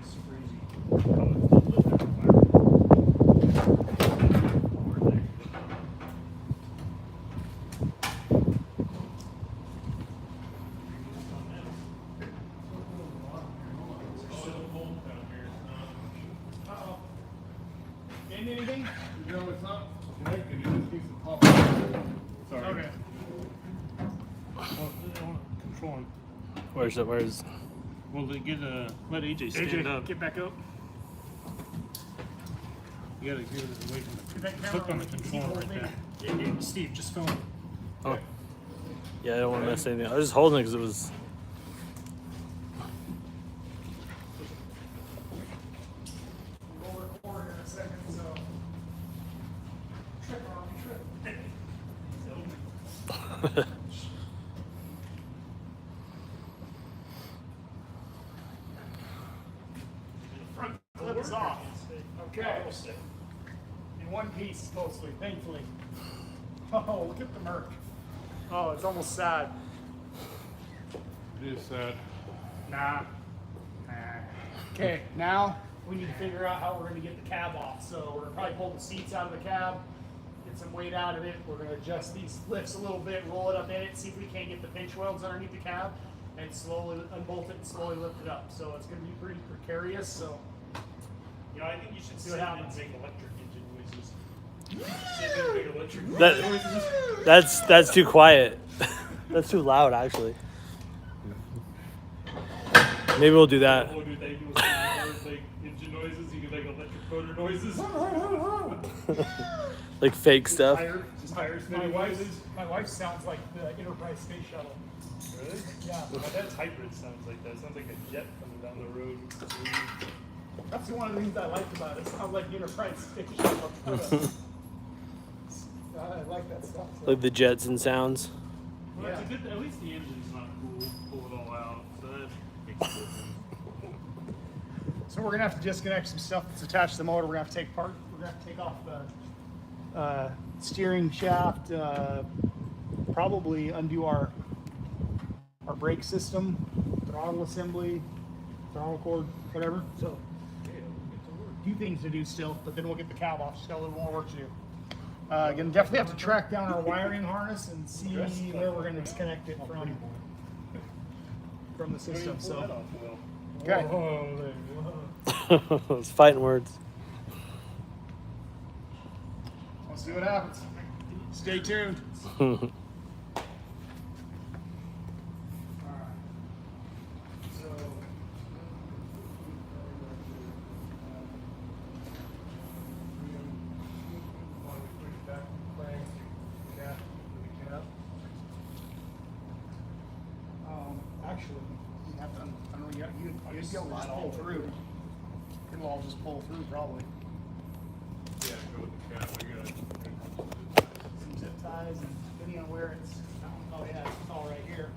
super easy. Anything? No, it's not connected. It just needs to pop. Sorry. Okay. Controlling. Where's it? Where's? Well, let AJ stand up. Get back up. You gotta get it away from Get the that camera click on the away from controller right Steve. there. Yeah, Steve, just film. Oh. Yeah, I don't want to miss anything. I was just holding it because it was. We'll record in a second, so. Trip on trip. Front flip is off. Okay. In one piece, mostly, thankfully. Oh, look at the Merc. Oh, it's almost sad. It is sad. Nah. Okay, now we need to figure out how we're going to get the cab off. So we're going to probably pull the seats out of the cab, get some weight out of it. We're going to adjust these lifts a little bit, roll it up in it, see if we can't get the pinch welds underneath the cab, and slowly unbolt it and slowly lift it up. So it's going to be pretty precarious. So, You know, I think you should see what happens. make electric engine noises. Sit and make electric That's too quiet. That's too loud, actually. Maybe we'll do that. Oh, dude, they do like engine noises. You can make electric motor noises. Like fake stuff. Just hire My spinning wife, noises. my wife sounds like the Enterprise Space Shuttle. Really? Yeah. My dad's hybrid sounds like that. Sounds like a jet coming down the road. That's one of the things I liked about it. It sounds like the Enterprise Space Shuttle. I like that stuff. So. Like the Jetson sounds. Well, Yeah. it's a good. At least the engine's not cool. Pull it all out. So that makes a difference. So we're gonna have to disconnect some stuff that's attached to the motor. We're gonna have to take part. We're gonna have to take off the steering shaft. Probably undo our brake system, throttle assembly, throttle cord, whatever. So a few things to do still, but then we'll get the cab off. Just got a little more work to do. Gonna definitely have to track down our wiring harness and see where we're gonna disconnect it from the system. So. Okay. Those fighting words. We'll see what happens. Stay tuned. Actually, you have to, I don't know, you'd be able to just pull through. It'll all just pull through probably. Yeah, go with the cab. I got Some zip ties and depending on where it's, oh yeah, it's all right here.